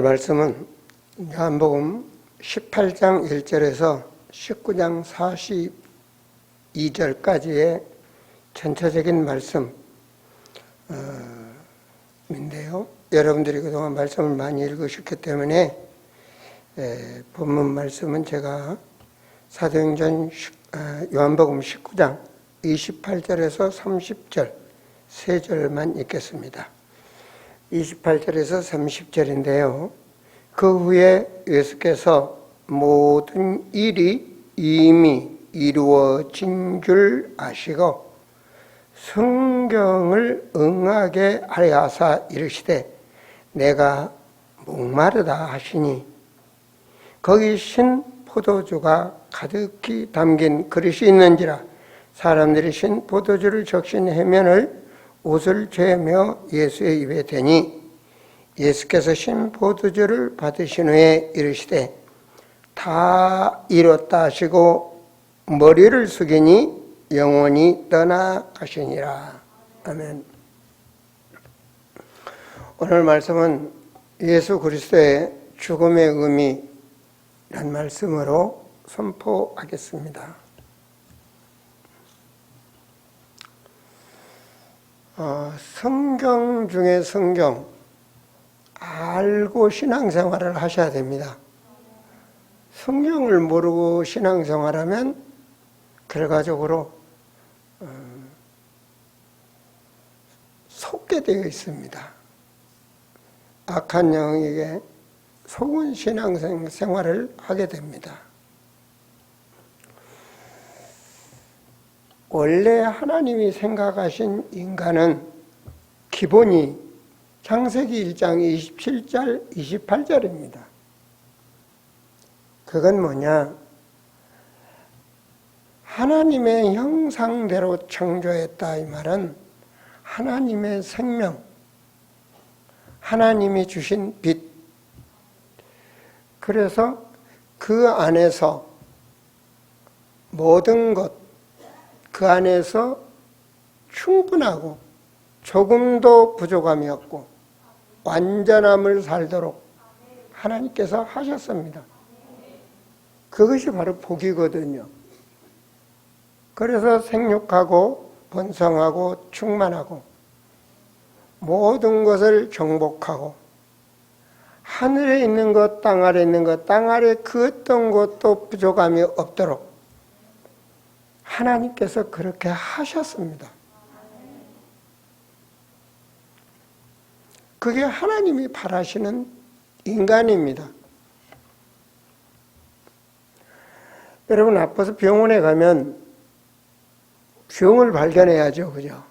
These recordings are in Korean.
말씀은 요한복음 18장 1절에서 19장 42절까지의 전체적인 말씀인데요. 여러분들이 그동안 말씀을 많이 읽으셨기 때문에 본문 말씀은 제가 사도행전 요한복음 19장 28절에서 30절 세 절만 읽겠습니다. 28절에서 30절인데요. 그 후에 예수께서 모든 일이 이미 이루어진 줄 아시고 성경을 응하게 하여사 이르시되 내가 목마르다 하시니 거기 신 포도주가 가득히 담긴 그릇이 있는지라 사람들이 신 포도주를 적신 해면을 옷을 죄며 예수의 입에 대니 예수께서 신 포도주를 받으신 후에 이르시되 다 이뤘다 하시고 머리를 숙이니 영원히 떠나가시니라. 아멘. 오늘 말씀은 예수 그리스도의 죽음의 의미라는 말씀으로 선포하겠습니다. 성경 중에 성경 알고 신앙생활을 하셔야 됩니다. 성경을 모르고 신앙생활하면 결과적으로 속게 되어 있습니다. 악한 영에게 속은 신앙생활을 하게 됩니다. 원래 하나님이 생각하신 인간은 기본이 창세기 1장 27절, 28절입니다. 그건 뭐냐? 하나님의 형상대로 창조했다 이 말은 하나님의 생명, 하나님이 주신 빛, 그래서 그 안에서 모든 것, 그 안에서 충분하고 조금도 부족함이 없고 완전함을 살도록 하나님께서 하셨습니다. 그것이 바로 복이거든요. 그래서 생육하고 번성하고 충만하고 모든 것을 정복하고 하늘에 있는 것, 땅 아래 있는 것, 땅 아래 그 어떤 것도 부족함이 없도록 하나님께서 그렇게 하셨습니다. 그게 하나님이 바라시는 인간입니다. 여러분, 아파서 병원에 가면 병을 발견해야죠. 그죠?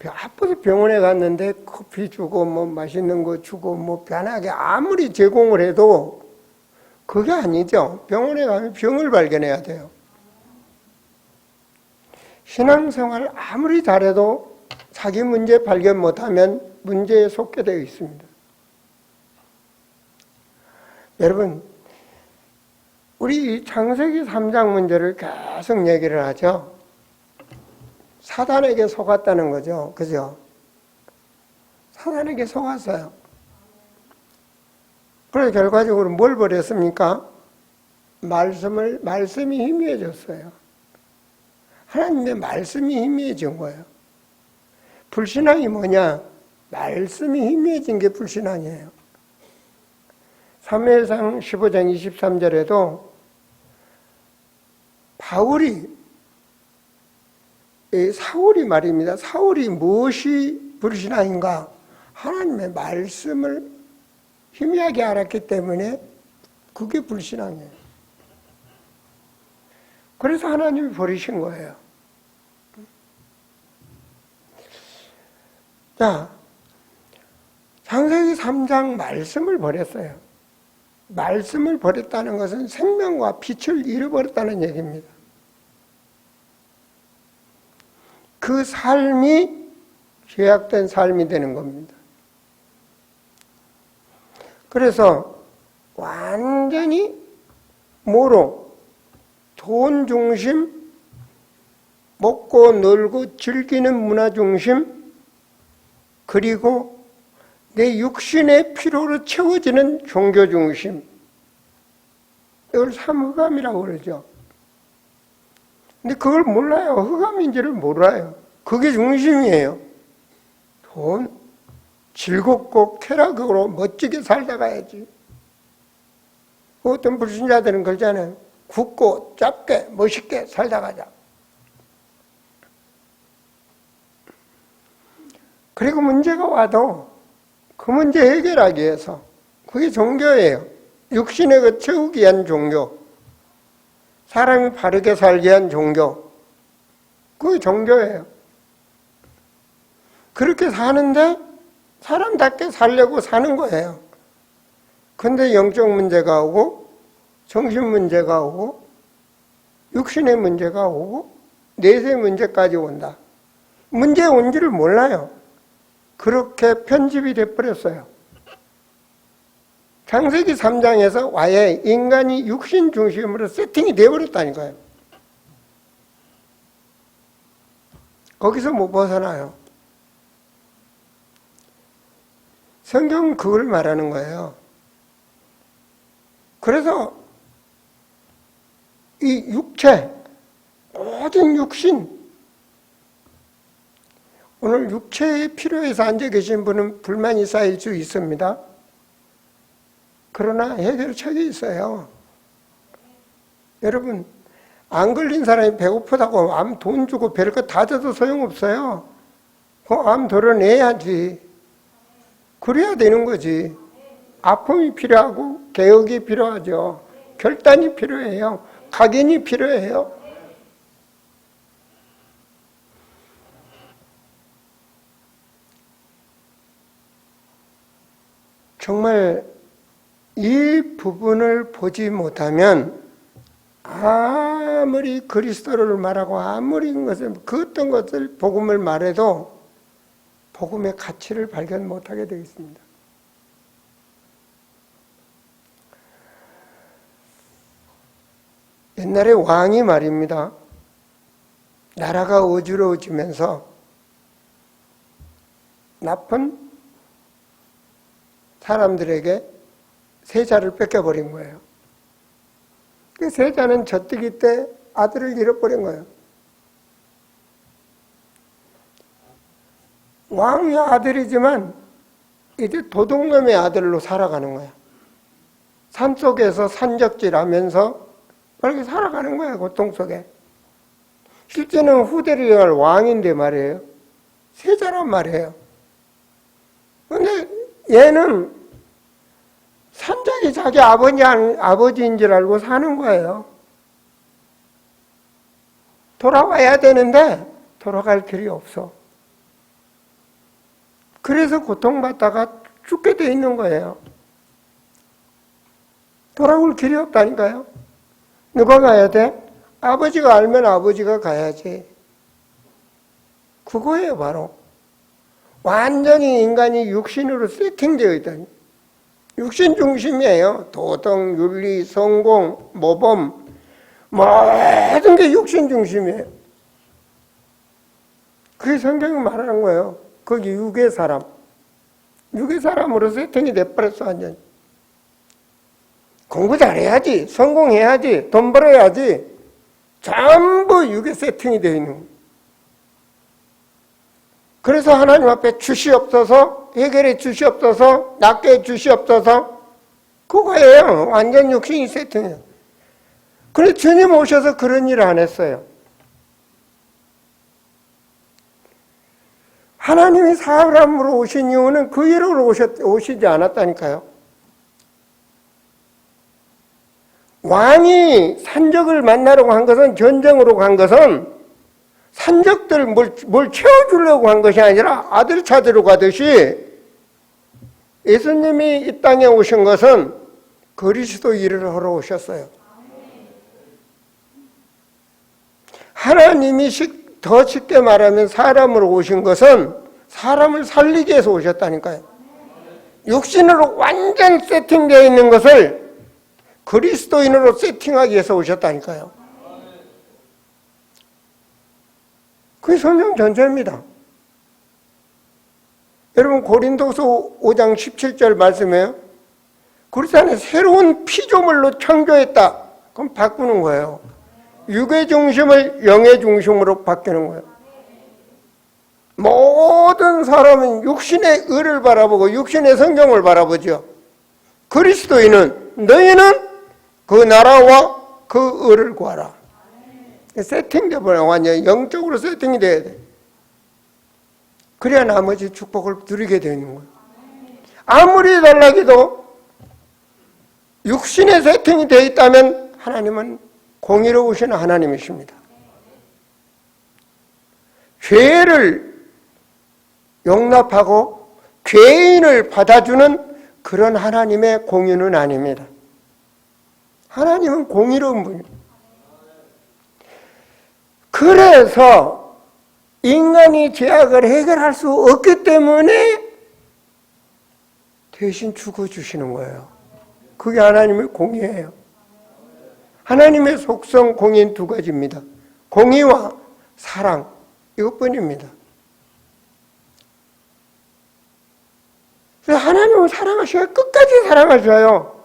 아파서 병원에 갔는데 커피 주고 뭐 맛있는 거 주고 뭐 편하게 아무리 제공을 해도 그게 아니죠. 병원에 가면 병을 발견해야 돼요. 신앙생활을 아무리 잘해도 자기 문제 발견 못하면 문제에 속게 되어 있습니다. 여러분, 우리 창세기 3장 문제를 계속 얘기를 하죠. 사단에게 속았다는 거죠. 그죠? 사단에게 속았어요. 그래서 결과적으로 뭘 버렸습니까? 말씀이 희미해졌어요. 하나님의 말씀이 희미해진 거예요. 불신앙이 뭐냐? 말씀이 희미해진 게 불신앙이에요. 사무엘상 15장 23절에도 사울이 말입니다. 사울이 무엇이 불신앙인가? 하나님의 말씀을 희미하게 알았기 때문에 그게 불신앙이에요. 그래서 하나님이 버리신 거예요. 자, 창세기 3장 말씀을 버렸어요. 말씀을 버렸다는 것은 생명과 빛을 잃어버렸다는 얘기입니다. 그 삶이 죄악된 삶이 되는 겁니다. 그래서 완전히 돈 중심, 먹고 놀고 즐기는 문화 중심, 그리고 내 육신의 필요로 채워지는 종교 중심, 이걸 삼흑암이라고 그러죠. 근데 그걸 몰라요. 흑암인지를 몰라요. 그게 중심이에요. 돈, 즐겁고 쾌락으로 멋지게 살다 가야지. 어떤 불신자들은 그러잖아요. 굳고 짧게 멋있게 살다 가자. 그리고 문제가 와도 그 문제 해결하기 위해서, 그게 종교예요. 육신의 그 채우기 위한 종교, 사람이 바르게 살기 위한 종교, 그게 종교예요. 그렇게 사는데 사람답게 살려고 사는 거예요. 근데 영적 문제가 오고 정신 문제가 오고 육신의 문제가 오고 내세 문제까지 온다. 문제 온지를 몰라요. 그렇게 편집이 돼버렸어요. 창세기 3장에서 아예 인간이 육신 중심으로 세팅이 돼버렸다니까요. 거기서 못 벗어나요. 성경은 그걸 말하는 거예요. 그래서 이 육체, 모든 육신, 오늘 육체에 필요해서 앉아 계신 분은 불만이 쌓일 수 있습니다. 그러나 해결책이 있어요. 여러분, 안 걸린 사람이 배고프다고 암 돈 주고 별것 다 줘도 소용없어요. 그 암 덜어내야지. 그래야 되는 거지. 아픔이 필요하고 개혁이 필요하죠. 결단이 필요해요. 각인이 필요해요. 정말 이 부분을 보지 못하면 아무리 그리스도를 말하고 아무리 그 어떤 것을 복음을 말해도 복음의 가치를 발견 못하게 되어 있습니다. 옛날에 왕이 말입니다. 나라가 어지러워지면서 나쁜 사람들에게 세자를 뺏겨버린 거예요. 그 세자는 젖뜨기 때 아들을 잃어버린 거예요. 왕의 아들이지만 이제 도둑놈의 아들로 살아가는 거야. 산속에서 산적질하면서 그렇게 살아가는 거야, 고통 속에. 실제는 후대를 할 왕인데 말이에요. 세자란 말이에요. 근데 얘는 산적이 자기 아버지인 줄 알고 사는 거예요. 돌아와야 되는데 돌아갈 길이 없어. 그래서 고통받다가 죽게 돼 있는 거예요. 돌아올 길이 없다니까요. 누가 가야 돼? 아버지가 알면 아버지가 가야지. 그거예요, 바로. 완전히 인간이 육신으로 세팅되어 있다니. 육신 중심이에요. 도덕, 윤리, 성공, 모범, 모든 게 육신 중심이에요. 그게 성경이 말하는 거예요. 거기 육의 사람. 육의 사람으로 세팅이 돼버렸어, 완전히. 공부 잘해야지, 성공해야지, 돈 벌어야지. 전부 육의 세팅이 되어 있는 거예요. 그래서 하나님 앞에 주시옵소서, 해결해 주시옵소서, 낫게 해 주시옵소서, 그거예요. 완전 육신이 세팅이에요. 그런데 주님 오셔서 그런 일을 안 했어요. 하나님이 사람으로 오신 이유는 그 일로 오시지 않았다니까요. 왕이 산적을 만나려고 한 것은, 전쟁으로 간 것은 산적들 뭘 채워주려고 한 것이 아니라 아들 찾으러 가듯이 예수님이 이 땅에 오신 것은 그리스도 일을 하러 오셨어요. 하나님이 더 쉽게 말하면 사람으로 오신 것은 사람을 살리기 위해서 오셨다니까요. 육신으로 완전 세팅되어 있는 것을 그리스도인으로 세팅하기 위해서 오셨다니까요. 그게 성경 전체입니다. 여러분 고린도서 5장 17절 말씀이에요. 그리스도 안에 새로운 피조물로 창조했다. 그럼 바꾸는 거예요. 육의 중심을 영의 중심으로 바뀌는 거예요. 모든 사람은 육신의 의를 바라보고 육신의 성경을 바라보죠. 그리스도인은 너희는 그 나라와 그 의를 구하라. 세팅돼 버려. 완전히 영적으로 세팅이 돼야 돼. 그래야 나머지 축복을 누리게 되는 거예요. 아무리 달라기도 육신의 세팅이 되어 있다면 하나님은 공의로우신 하나님이십니다. 죄를 용납하고 죄인을 받아주는 그런 하나님의 공의는 아닙니다. 하나님은 공의로운 분입니다. 그래서 인간이 죄악을 해결할 수 없기 때문에 대신 죽어주시는 거예요. 그게 하나님의 공의예요. 하나님의 속성 공의는 두 가지입니다. 공의와 사랑, 이것뿐입니다. 그래서 하나님은 사랑하셔요. 끝까지 사랑하셔요.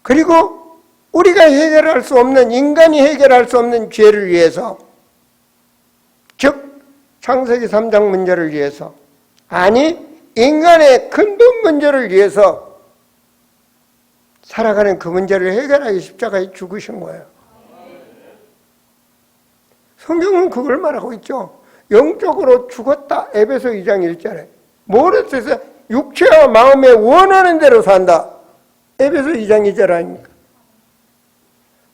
그리고 우리가 해결할 수 없는, 인간이 해결할 수 없는 죄를 위해서, 즉 창세기 3장 문제를 위해서, 아니 인간의 근본 문제를 위해서 살아가는 그 문제를 해결하기 십자가에 죽으신 거예요. 성경은 그걸 말하고 있죠. 영적으로 죽었다. 에베소 2장 1절에. 뭐를 써서 육체와 마음에 원하는 대로 산다. 에베소 2장 2절 아닙니까?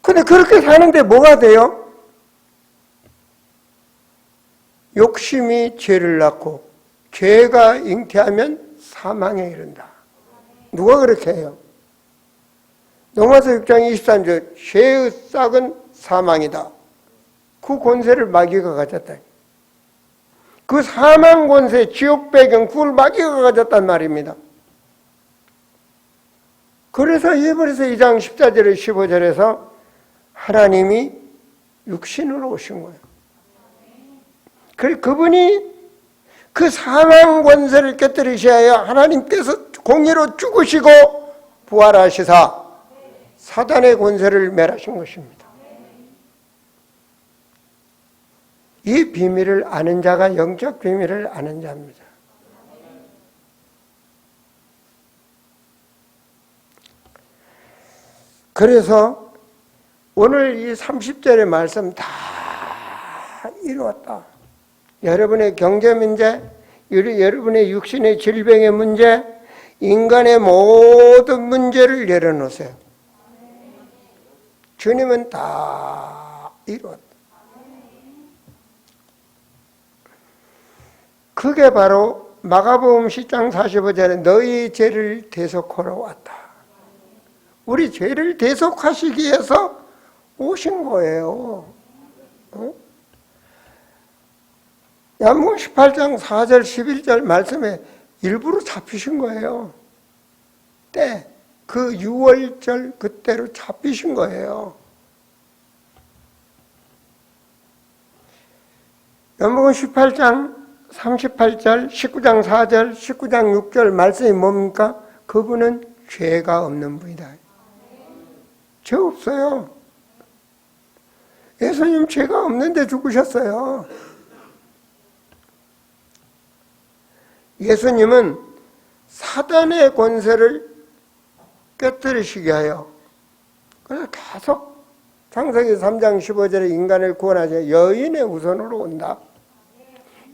근데 그렇게 사는데 뭐가 돼요? 욕심이 죄를 낳고 죄가 잉태하면 사망에 이른다. 누가 그렇게 해요? 로마서 6장 23절 죄의 싹은 사망이다. 그 권세를 마귀가 가졌다. 그 사망 권세, 지옥 배경, 그걸 마귀가 가졌단 말입니다. 그래서 히브리서 2장 14절에 15절에서 하나님이 육신으로 오신 거예요. 그분이 그 사망 권세를 깨뜨리셔야 하나님께서 공의로 죽으시고 부활하시사 사단의 권세를 멸하신 것입니다. 이 비밀을 아는 자가 영적 비밀을 아는 자입니다. 그래서 오늘 이 30절의 말씀 다 이루었다. 여러분의 경제 문제, 여러분의 육신의 질병의 문제, 인간의 모든 문제를 내려놓으세요. 주님은 다 이루었다. 그게 바로 마가복음 10장 45절에 너희 죄를 대속하러 왔다. 우리 죄를 대속하시기 위해서 오신 거예요. 야고보서 18장 4절 11절 말씀에 일부러 잡히신 거예요. 그 6월절 그때로 잡히신 거예요. 야고보서 18장 38절, 19장 4절, 19장 6절 말씀이 뭡니까? 그분은 죄가 없는 분이다. 죄 없어요. 예수님 죄가 없는데 죽으셨어요. 예수님은 사단의 권세를 깨뜨리시게 하여 그래서 계속 창세기 3장 15절에 인간을 구원하셔 여인의 후손으로 온다.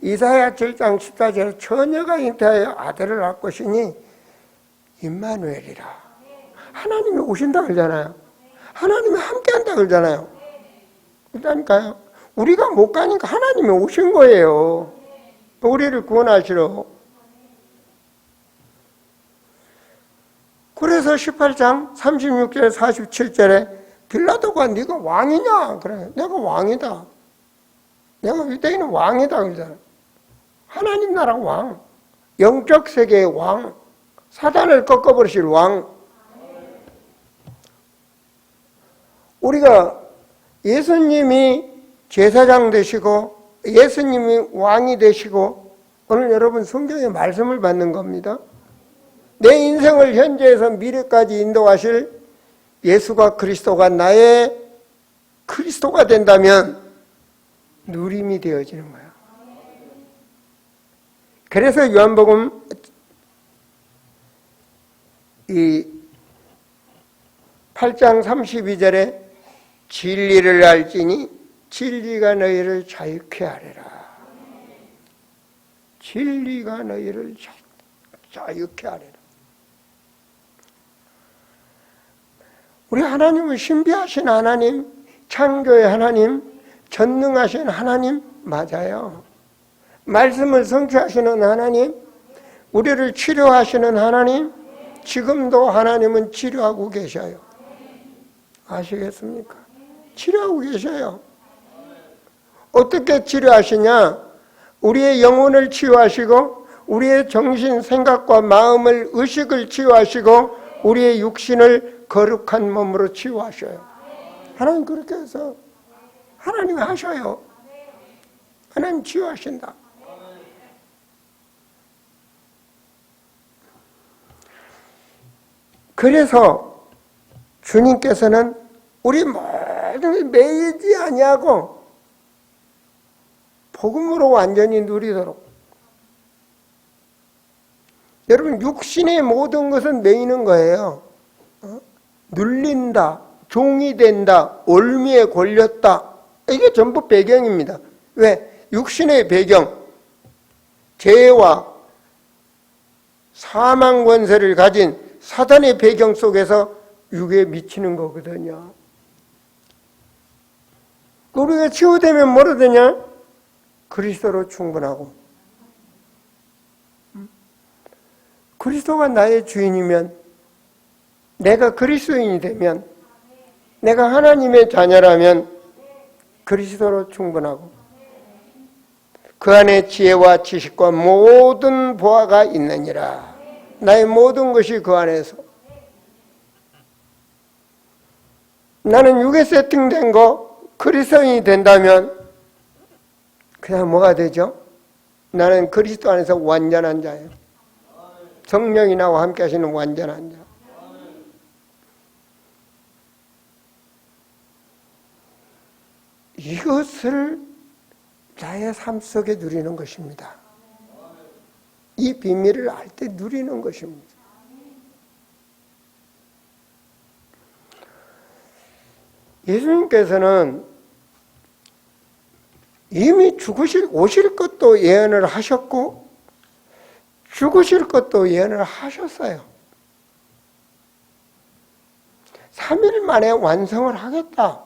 이사야 7장 14절에 처녀가 잉태하여 아들을 낳을 것이니 임마누엘이라. 하나님이 오신다 그러잖아요. 하나님이 함께한다 그러잖아요. 그러니까요. 우리가 못 가니까 하나님이 오신 거예요. 우리를 구원하시러. 그래서 18장 36절 47절에 빌라도가 네가 왕이냐? 그래. 내가 왕이다. 내가 유대인은 왕이다 그러잖아요. 하나님 나라 왕, 영적 세계의 왕, 사단을 꺾어버리실 왕. 우리가 예수님이 제사장 되시고 예수님이 왕이 되시고 오늘 여러분 성경의 말씀을 받는 겁니다. 내 인생을 현재에서 미래까지 인도하실 예수가 그리스도가 나의 그리스도가 된다면 누림이 되어지는 거예요. 그래서 요한복음 이 8장 32절에 진리를 알지니 진리가 너희를 자유케 하리라. 진리가 너희를 자유케 하리라. 우리 하나님은 신비하신 하나님, 창조의 하나님, 전능하신 하나님 맞아요. 말씀을 성취하시는 하나님, 우리를 치료하시는 하나님, 지금도 하나님은 치료하고 계셔요. 아시겠습니까? 치료하고 계셔요. 어떻게 치료하시냐? 우리의 영혼을 치유하시고 우리의 정신, 생각과 마음을, 의식을 치유하시고 우리의 육신을 거룩한 몸으로 치유하셔요. 하나님 그렇게 해서 하나님이 하셔요. 하나님 치유하신다. 그래서 주님께서는 우리 모든 매이지 아니하고 복음으로 완전히 누리도록. 여러분 육신의 모든 것은 매이는 거예요. 눌린다, 종이 된다, 올미에 걸렸다. 이게 전부 배경입니다. 왜? 육신의 배경, 죄와 사망 권세를 가진 사단의 배경 속에서 육에 미치는 거거든요. 우리가 치유되면 뭐로 되냐? 그리스도로 충분하고. 그리스도가 나의 주인이면, 내가 그리스도인이 되면, 내가 하나님의 자녀라면 그리스도로 충분하고 그 안에 지혜와 지식과 모든 보화가 있느니라. 나의 모든 것이 그 안에서. 나는 육에 세팅된 거 그리스도인이 된다면 그냥 뭐가 되죠? 나는 그리스도 안에서 완전한 자예요. 성령이 나와 함께 하시는 완전한 자. 이것을 나의 삶 속에 누리는 것입니다. 이 비밀을 알 때 누리는 것입니다. 예수님께서는 이미 오실 것도 예언을 하셨고 죽으실 것도 예언을 하셨어요. 3일 만에 완성을 하겠다.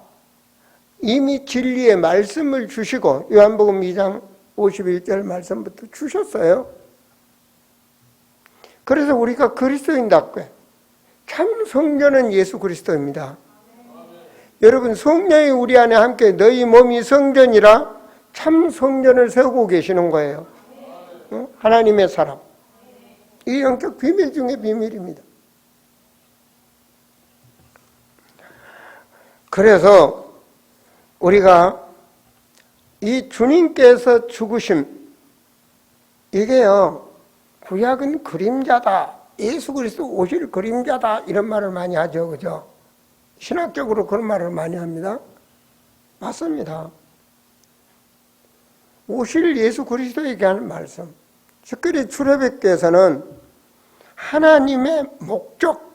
이미 진리의 말씀을 주시고 요한복음 2장 51절 말씀부터 주셨어요. 그래서 우리가 그리스도인답게 참 성전은 예수 그리스도입니다. 여러분 성령이 우리 안에 함께 너희 몸이 성전이라 참 성전을 세우고 계시는 거예요. 하나님의 사람. 이 영적 비밀 중에 비밀입니다. 그래서 우리가 이 주님께서 죽으심, 이게요 구약은 그림자다, 예수 그리스도 오실 그림자다 이런 말을 많이 하죠. 그죠? 신학적으로 그런 말을 많이 합니다. 맞습니다. 오실 예수 그리스도에게 하는 말씀. 특별히 출애굽기에서는 하나님의 목적,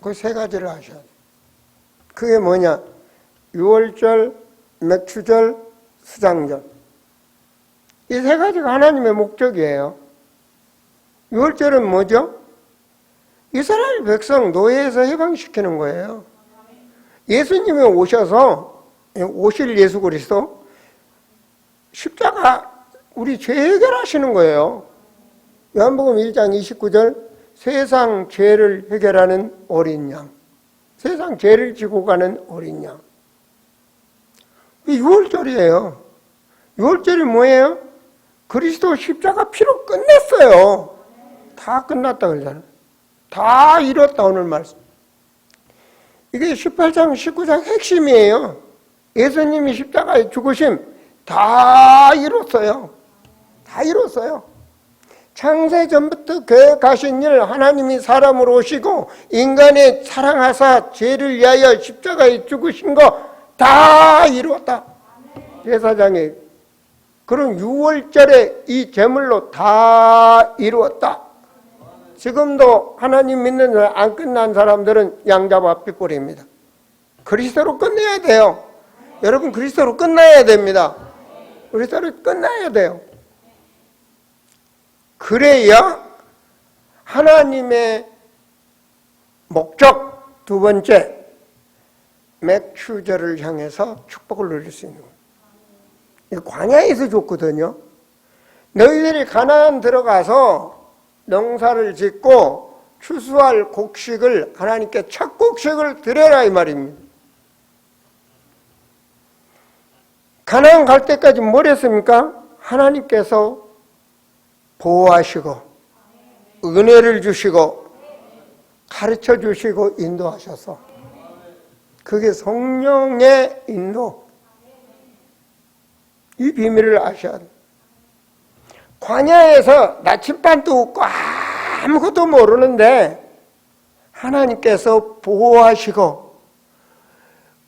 그 세 가지를 하셔야 돼요. 그게 뭐냐? 유월절, 맥추절, 수장절. 이 세 가지가 하나님의 목적이에요. 유월절은 뭐죠? 이스라엘 백성 노예에서 해방시키는 거예요. 예수님이 오셔서 오실 예수 그리스도 십자가 우리 죄 해결하시는 거예요. 요한복음 1장 29절 세상 죄를 해결하는 어린 양, 세상 죄를 지고 가는 어린 양. 이 유월절이에요. 유월절이 뭐예요? 그리스도 십자가 피로 끝냈어요. 다 끝났다 그러잖아요. 다 이뤘다 오늘 말씀. 이게 18장 19장 핵심이에요. 예수님이 십자가에 죽으심 다 이뤘어요. 다 이뤘어요. 창세 전부터 계획하신 일, 하나님이 사람으로 오시고 인간의 사랑하사 죄를 위하여 십자가에 죽으신 거 다 이루었다. 제사장의 그런 6월절에 이 제물로 다 이루었다. 지금도 하나님 믿는 안 끝난 사람들은 양잡아 삐꼬리입니다. 그리스도로 끝내야 돼요. 여러분, 그리스도로 끝나야 됩니다. 그리스도로 끝나야 돼요. 그래야 하나님의 목적 두 번째, 맥추절을 향해서 축복을 누릴 수 있는 거예요. 광야에서 줬거든요. 너희들이 가나안 들어가서 농사를 짓고 추수할 곡식을 하나님께 첫 곡식을 드려라 이 말입니다. 가나안 갈 때까지 뭘 했습니까? 하나님께서 보호하시고 은혜를 주시고 가르쳐 주시고 인도하셔서 그게 성령의 인도. 이 비밀을 아셔야 돼요. 광야에서 나침반도 없고 아무것도 모르는데 하나님께서 보호하시고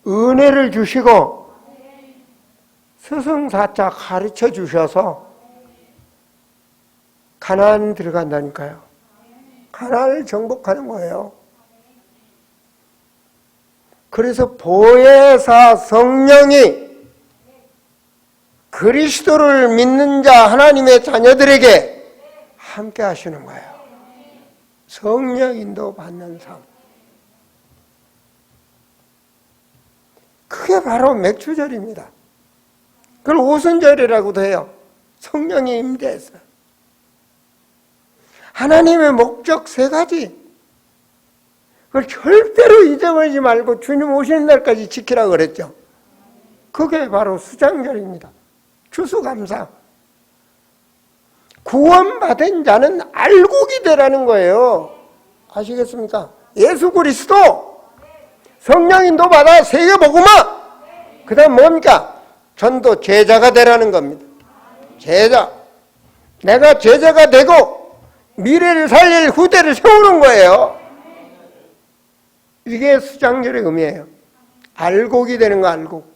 은혜를 주시고 스승사자 가르쳐 주셔서 가나안 들어간다니까요. 가나안을 정복하는 거예요. 그래서 보혜사 성령이 그리스도를 믿는 자 하나님의 자녀들에게 함께 하시는 거예요. 성령 인도 받는 삶. 그게 바로 맥추절입니다. 그걸 오순절이라고도 해요. 성령이 임재해서. 하나님의 목적 세 가지. 그걸 절대로 잊어버리지 말고 주님 오시는 날까지 지키라고 그랬죠. 그게 바로 수장절입니다. 추수감사. 구원받은 자는 알곡이 되라는 거예요. 아시겠습니까? 예수 그리스도 성령인도 받아 세계복음화. 그 다음 뭡니까? 전도 제자가 되라는 겁니다. 제자. 내가 제자가 되고 미래를 살릴 후대를 세우는 거예요. 이게 수장절의 의미예요. 알곡이 되는 거, 알곡.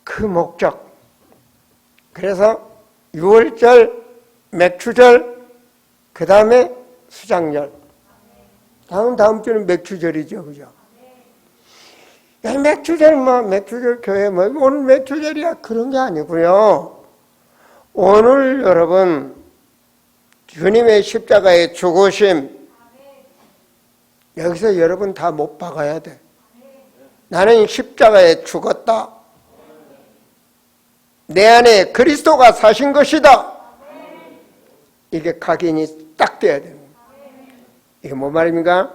그 목적. 그래서 6월절, 맥추절, 그 다음에 수장절. 다음 주는 맥추절이죠. 그죠? 야, 맥추절, 맥추절 교회, 오늘 맥추절이야. 그런 게 아니고요. 오늘 여러분, 주님의 십자가의 죽으심, 여기서 여러분 다 못 박아야 돼. 나는 십자가에 죽었다. 내 안에 그리스도가 사신 것이다. 이게 각인이 딱 돼야 됩니다. 이게 뭔 말입니까?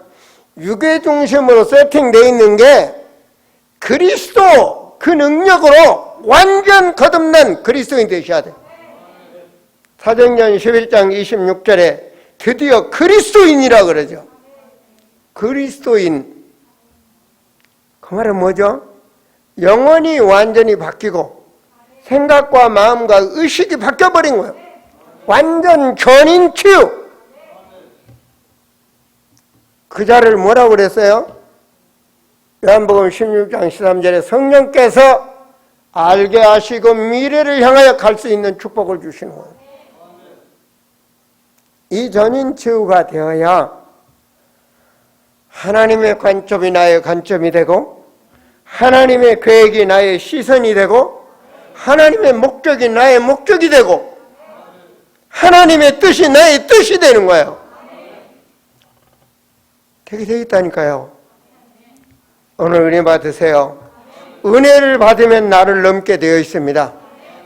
육의 중심으로 세팅되어 있는 게 그리스도 그 능력으로 완전 거듭난 그리스도인이 되셔야 돼요. 사도행전 11장 26절에 드디어 그리스도인이라 그러죠. 그리스도인. 그 말은 뭐죠? 영혼이 완전히 바뀌고 생각과 마음과 의식이 바뀌어버린 거예요. 완전 전인 치유. 그 자를 뭐라고 그랬어요? 요한복음 16장 13절에 성령께서 알게 하시고 미래를 향하여 갈 수 있는 축복을 주시는 거예요. 이 전인 치유가 되어야 하나님의 관점이 나의 관점이 되고 하나님의 계획이 나의 시선이 되고 하나님의 목적이 나의 목적이 되고 하나님의 뜻이 나의 뜻이 되는 거예요. 되게 되겠다니까요. 오늘 은혜 받으세요. 은혜를 받으면 나를 넘게 되어 있습니다.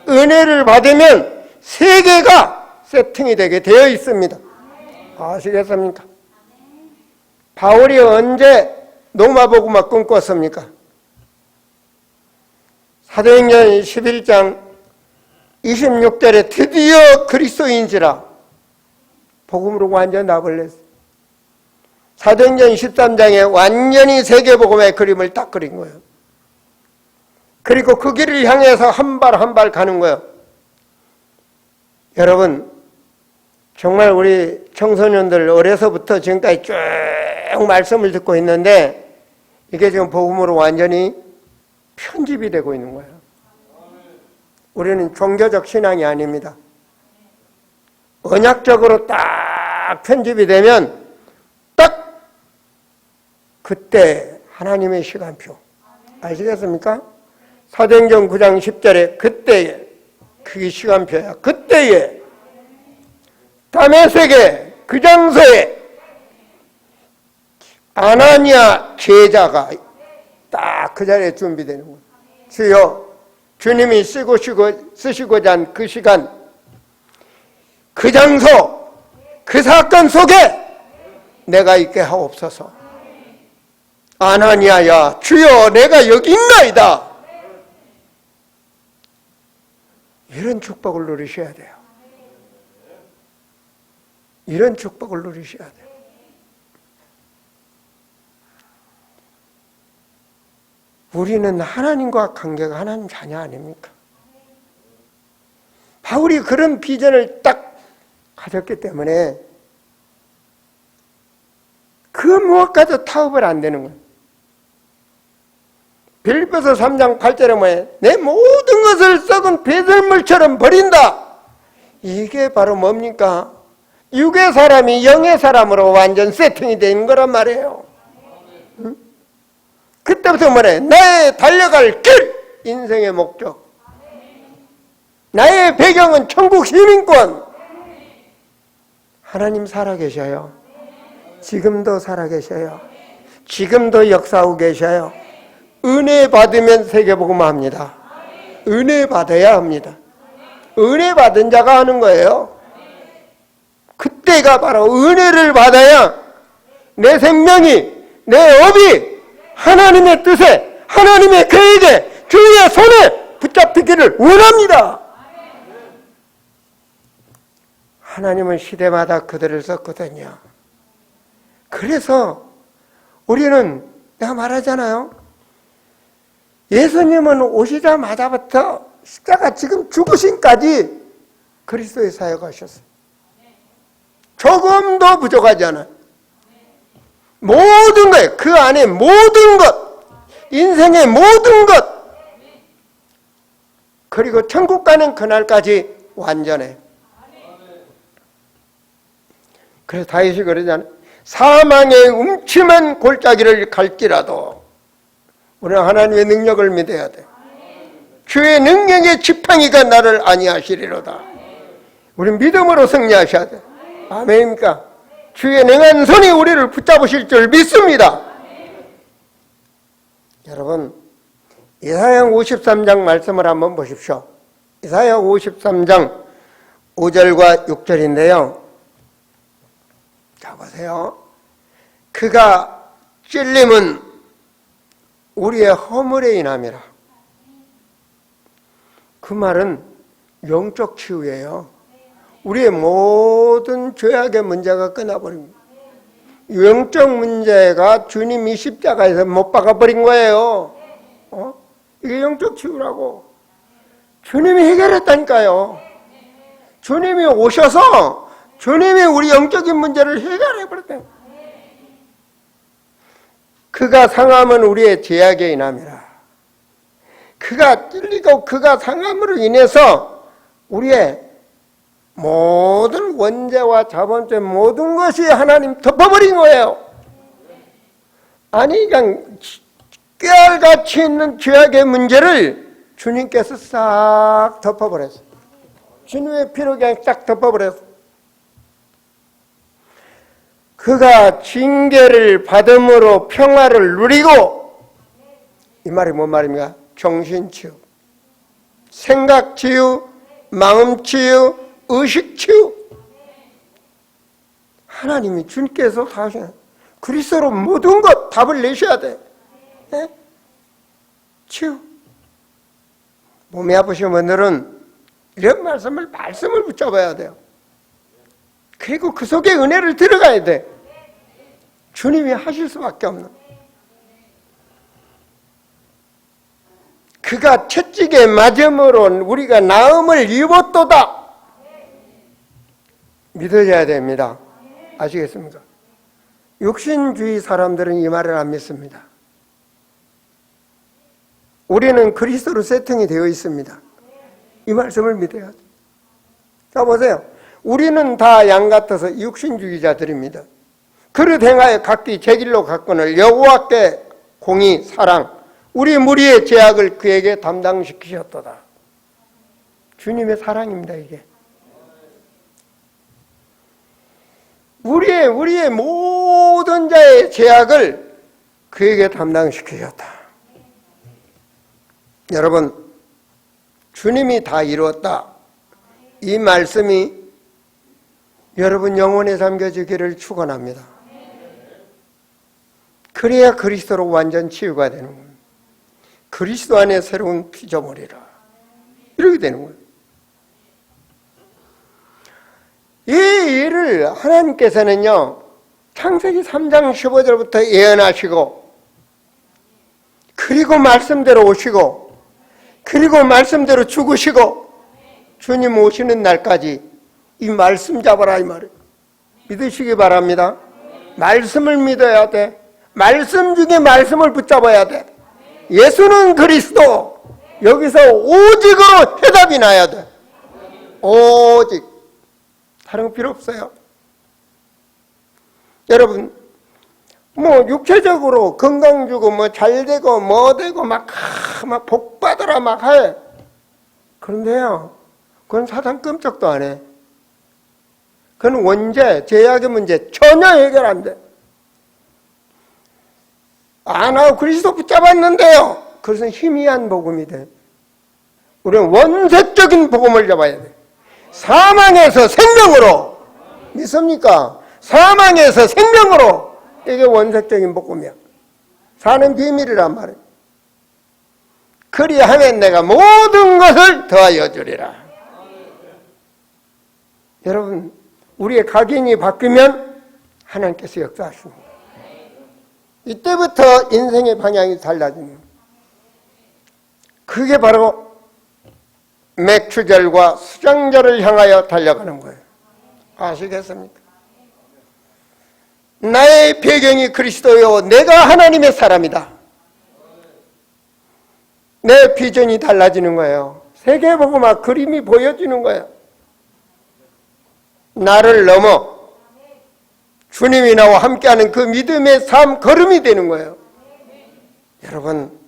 은혜를 받으면 세계가 세팅이 되게 되어 있습니다. 아시겠습니까? 바울이 언제 로마복음을 꿈꿨습니까? 사도행전 11장 26절에 드디어 그리스도인지라 복음으로 완전 나버렸어요. 사도행전 13장에 완전히 세계복음의 그림을 딱 그린 거예요. 그리고 그 길을 향해서 한 발 한 발 가는 거예요. 여러분, 정말 우리 청소년들 어려서부터 지금까지 쭉 말씀을 듣고 있는데 이게 지금 복음으로 완전히 편집이 되고 있는 거예요. 우리는 종교적 신앙이 아닙니다. 언약적으로 딱 편집이 되면 딱 그때 하나님의 시간표. 아시겠습니까? 사도행전 9장 10절에 그때에, 그게 시간표야. 그때에 다메섹에 그 장소에 아나니아 제자가 딱 그 자리에 준비되는 거예요. 주여, 주님이 쓰시고자 한 그 시간, 그 장소, 그 사건 속에 내가 있게 하옵소서. 아나니아야, 주여, 내가 여기 있나이다. 이런 축복을 누리셔야 돼요. 이런 축복을 누리셔야 돼요. 우리는 하나님과 관계가 하나님 자녀 아닙니까? 바울이 그런 비전을 딱 가졌기 때문에 그 무엇과도 타협을 안 되는 거예요. 빌립보서 3장 8절에 뭐예요? 내 모든 것을 썩은 배설물처럼 버린다. 이게 바로 뭡니까? 육의 사람이 영의 사람으로 완전 세팅이 되는 거란 말이에요. 응? 그때부터 뭐래? 나의 달려갈 길! 인생의 목적. 나의 배경은 천국 시민권. 하나님 살아계셔요. 지금도 살아계셔요. 지금도 역사하고 계셔요. 은혜 받으면 세계복음화 합니다. 은혜 받아야 합니다. 은혜 받은 자가 하는 거예요. 그때가 바로 은혜를 받아야 내 생명이, 내 업이 하나님의 뜻에, 하나님의 계획에, 주의 손에 붙잡히기를 원합니다. 하나님은 시대마다 그들을 썼거든요. 그래서 우리는, 내가 말하잖아요. 예수님은 오시자마자부터 십자가 지금 죽으심까지 그리스도의 사역하셨어요. 조금도 부족하지 않아요. 모든 것, 그 안에 모든 것, 인생의 모든 것, 그리고 천국 가는 그날까지 완전해. 그래서 다윗이 그러잖아요. 사망의 음침한 골짜기를 갈지라도 우리는 하나님의 능력을 믿어야 돼. 주의 능력의 지팡이가 나를 안위하시리로다. 우리 믿음으로 승리하셔야 돼. 아멘입니까? 주의 능한 손이 우리를 붙잡으실 줄 믿습니다. 여러분, 이사야 53장 말씀을 한번 보십시오. 이사야 53장 5절과 6절인데요. 자, 보세요. 그가 찔림은 우리의 허물에 인함이라. 그 말은 영적 치유예요. 우리의 모든 죄악의 문제가 끝나버립니다. 영적 문제가 주님이 십자가에서 못 박아버린 거예요. 이게 영적 치유라고. 주님이 해결했다니까요. 주님이 오셔서 주님이 우리 영적인 문제를 해결해버렸다. 그가 상함은 우리의 죄악의 인함이라. 그가 찔리고 그가 상함으로 인해서 우리의 모든 원죄와 자본죄 모든 것이 하나님 덮어버린 거예요. 아니 그냥 깨알같이 있는 죄악의 문제를 주님께서 싹 덮어버렸어요. 주님의 피로 그냥 딱 덮어버렸어요. 그가 징계를 받음으로 평화를 누리고, 이 말이 뭔 말입니까? 정신치유, 생각치유, 마음치유, 의식치유. 하나님이 주님께서 다 하시는 그리스도로 모든 것 답을 내셔야 돼. 네? 치유. 몸이 아프신 분들은 이런 말씀을 붙잡아야 돼요. 그리고 그 속에 은혜를 들어가야 돼. 주님이 하실 수밖에 없는. 그가 채찍에 맞음으로 우리가 나음을 입었도다. 믿어져야 됩니다. 아시겠습니까? 육신주의 사람들은 이 말을 안 믿습니다. 우리는 그리스도로 세팅이 되어 있습니다. 이 말씀을 믿어야 돼요. 자, 보세요. 우리는 다 양 같아서 육신주의자들입니다. 그릇 행하여 각기 제 길로 갔거늘 여호와께 공의 사랑 우리 무리의 죄악을 그에게 담당시키셨도다. 주님의 사랑입니다. 이게 우리의 모든 자의 죄악을 그에게 담당시키셨다. 여러분, 주님이 다 이루었다. 이 말씀이 여러분 영혼에 잠겨지기를 축원합니다. 그래야 그리스도로 완전 치유가 되는 거예요. 그리스도 안에 새로운 피조물이라. 이렇게 되는 거예요. 이 일을 하나님께서는요, 창세기 3장 15절부터 예언하시고, 그리고 말씀대로 오시고, 그리고 말씀대로 죽으시고, 주님 오시는 날까지 이 말씀 잡아라 이 말이에요. 믿으시기 바랍니다. 말씀을 믿어야 돼. 말씀 중에 말씀을 붙잡아야 돼. 예수는 그리스도. 여기서 오직으로 해답이 나야 돼. 오직. 다른 거 필요 없어요. 여러분, 뭐 육체적으로 건강 주고 뭐 잘 되고 뭐 되고 막 복 받으라 막 해. 그런데요, 그건 사단 끔찍도 안 해. 그건 원죄, 죄악의 문제 전혀 해결 안 돼. 안 하고 그리스도 붙잡았는데요. 그것은 희미한 복음이 돼. 우리는 원색적인 복음을 잡아야 돼. 사망에서 생명으로. 믿습니까? 사망에서 생명으로. 이게 원색적인 복음이야. 사는 비밀이란 말이에요. 그리하면 내가 모든 것을 더하여 주리라. 여러분, 우리의 각인이 바뀌면 하나님께서 역사하시는 거예요. 이때부터 인생의 방향이 달라지는 거예요. 그게 바로 맥추절과 수장절을 향하여 달려가는 거예요. 아시겠습니까? 나의 배경이 그리스도요, 내가 하나님의 사람이다. 내 비전이 달라지는 거예요. 세계복음화 그림이 보여지는 거예요. 나를 넘어 주님이 나와 함께하는 그 믿음의 삶 걸음이 되는 거예요. 여러분,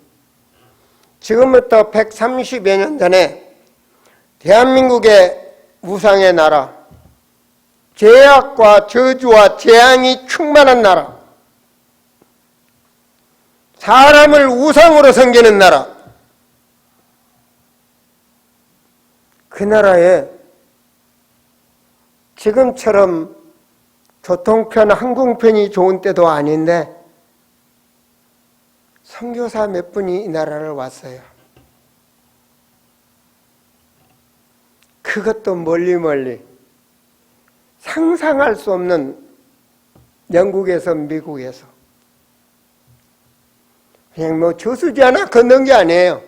지금부터 130여 년 전에 대한민국의 우상의 나라, 죄악과 저주와 재앙이 충만한 나라, 사람을 우상으로 섬기는 나라, 그 나라에 지금처럼 교통편, 항공편이 좋은 때도 아닌데 선교사 몇 분이 이 나라를 왔어요. 그것도 멀리 상상할 수 없는 영국에서 미국에서 그냥 뭐 저수지 하나 건넌 게 아니에요.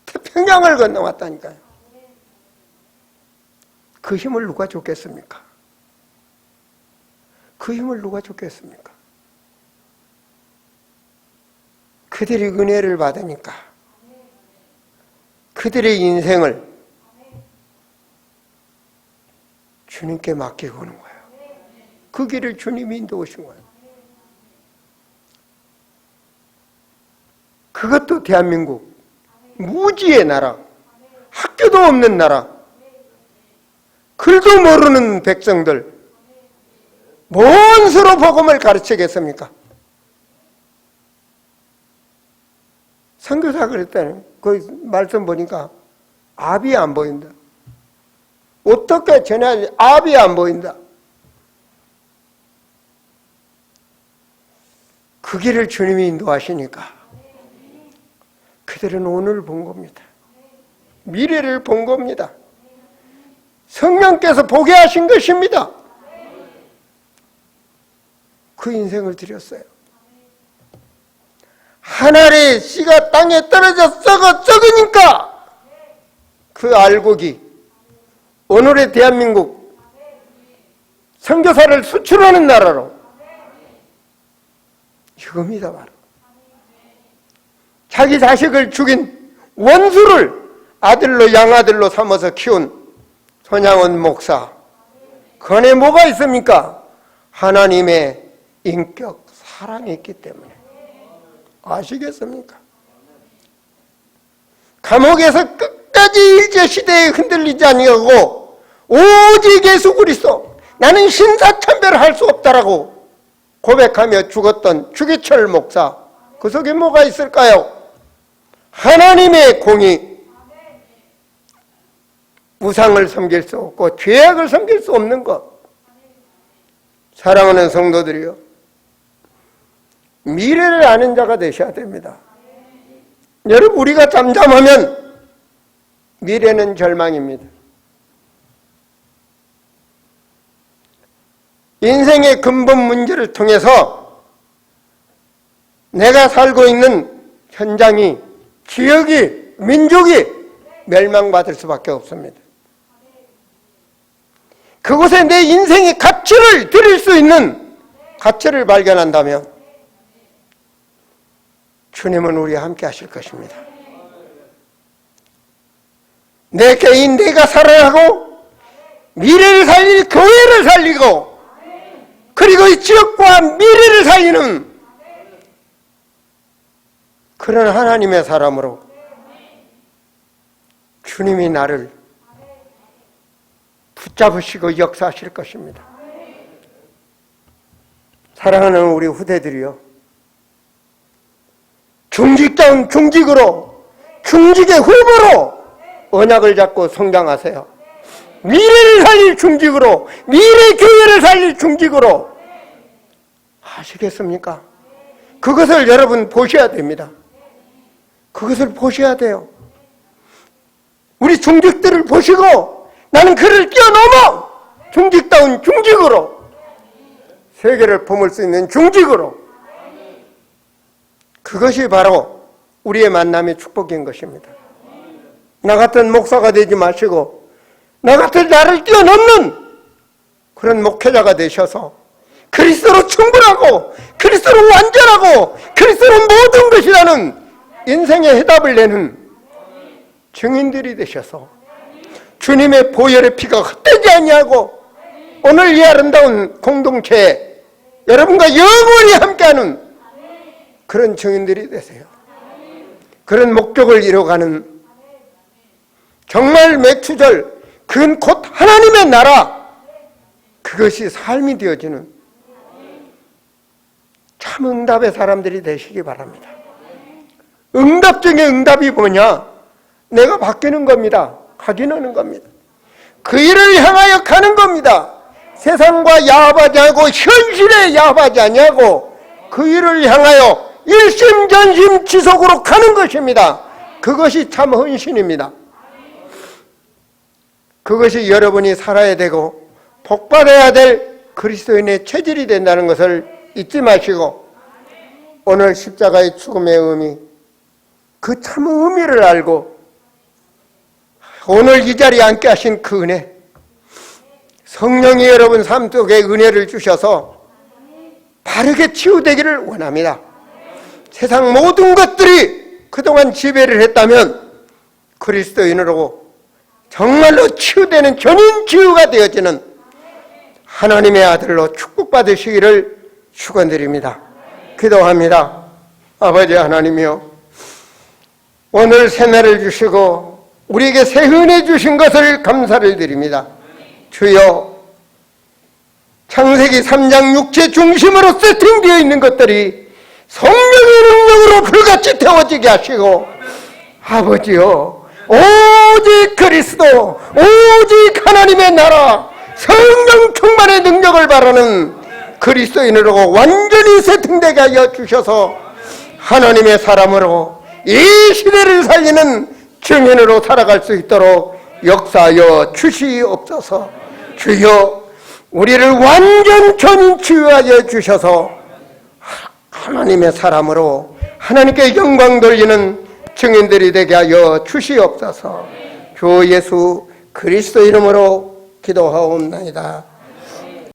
태평양을 건너왔다니까요. 그 힘을 누가 줬겠습니까? 그 힘을 누가 줬겠습니까? 그들이 은혜를 받으니까 그들의 인생을 주님께 맡기고 오는 거예요. 그 길을 주님이 인도하신 거예요. 그것도 대한민국 무지의 나라, 학교도 없는 나라, 글도 모르는 백성들, 뭔 수로 복음을 가르치겠습니까? 선교사 그랬다는 그 말씀 보니까 앞이 안 보인다. 어떻게 전해야지 앞이 안 보인다. 그 길을 주님이 인도하시니까 그들은 오늘 본 겁니다. 미래를 본 겁니다. 성령께서 보게 하신 것입니다. 그 인생을 드렸어요. 한 알의 씨가 땅에 떨어져 썩으니까 그 알곡이 오늘의 대한민국 선교사를 수출하는 나라로. 이겁니다, 바로. 자기 자식을 죽인 원수를 아들로 양아들로 삼아서 키운 손양원 목사. 그 안에 뭐가 있습니까? 하나님의 인격, 사랑이 있기 때문에. 아시겠습니까? 감옥에서 끝까지 일제시대에 흔들리지 아니하고 오직 예수 그리스도, 나는 신사참배를 수 없다라고 고백하며 죽었던 주기철 목사. 그 속에 뭐가 있을까요? 하나님의 공의. 우상을 섬길 수 없고 죄악을 섬길 수 없는 것. 사랑하는 성도들이요, 미래를 아는 자가 되셔야 됩니다. 여러분, 우리가 잠잠하면 미래는 절망입니다. 인생의 근본 문제를 통해서 내가 살고 있는 현장이, 지역이, 민족이 멸망받을 수밖에 없습니다. 그곳에 내 인생의 가치를 드릴 수 있는 가치를 발견한다면 주님은 우리와 함께 하실 것입니다. 내 개인, 내가 살아가고 미래를 살릴 교회를 살리고 그리고 이 지역과 미래를 살리는 그런 하나님의 사람으로 주님이 나를 붙잡으시고 역사하실 것입니다. 사랑하는 우리 후대들이요, 중직자운 중직으로, 중직의 후보로 언약을 잡고 성장하세요. 미래를 살릴 중직으로, 미래 교회를 살릴 중직으로. 아시겠습니까? 그것을 여러분 보셔야 됩니다. 그것을 보셔야 돼요. 우리 중직들을 보시고 나는 그를 뛰어넘어 중직다운 중직으로, 세계를 품을 수 있는 중직으로. 그것이 바로 우리의 만남의 축복인 것입니다. 나 같은 목사가 되지 마시고 나 같은 나를 뛰어넘는 그런 목회자가 되셔서 그리스도로 충분하고 그리스도로 완전하고 그리스도로 모든 것이라는 인생의 해답을 내는 증인들이 되셔서 주님의 보혈의 피가 헛되지 아니하고 오늘 이 아름다운 공동체에 여러분과 영원히 함께하는 그런 증인들이 되세요. 그런 목적을 이뤄가는, 정말 매추절, 그건 곧 하나님의 나라, 그것이 삶이 되어지는 참 응답의 사람들이 되시기 바랍니다. 응답 중에 응답이 뭐냐? 내가 바뀌는 겁니다. 각인하는 겁니다. 그 일을 향하여 가는 겁니다. 세상과 야합하지 않고 현실에 야합하지 아니하고 그 일을 향하여 일심전심 지속으로 가는 것입니다. 그것이 참 헌신입니다. 그것이 여러분이 살아야 되고 복받아야 될 그리스도인의 체질이 된다는 것을 잊지 마시고, 오늘 십자가의 죽음의 의미, 그 참 의미를 알고 오늘 이 자리에 앉게 하신 그 은혜, 성령이 여러분 삶 속에 은혜를 주셔서 바르게 치유되기를 원합니다. 세상 모든 것들이 그동안 지배를 했다면 그리스도인으로 정말로 치유되는 전인 치유가 되어지는 하나님의 아들로 축복받으시기를 축원드립니다. 기도합니다. 아버지 하나님이여, 오늘 새 날을 주시고 우리에게 새 은혜 주신 것을 감사를 드립니다. 주여, 창세기 3장 육체 중심으로 세팅되어 있는 것들이 성령의 능력으로 불같이 태워지게 하시고, 아버지여, 오직 그리스도, 오직 하나님의 나라, 성령 충만의 능력을 바라는 그리스도인으로 완전히 세팅되게 하여 주셔서 하나님의 사람으로 이 시대를 살리는 증인으로 살아갈 수 있도록 역사하여 주시옵소서. 주여, 우리를 완전 전인 치유하여 주셔서 하나님의 사람으로 하나님께 영광 돌리는 증인들이 되게 하여 주시옵소서. 주 예수 그리스도 이름으로 기도하옵나이다.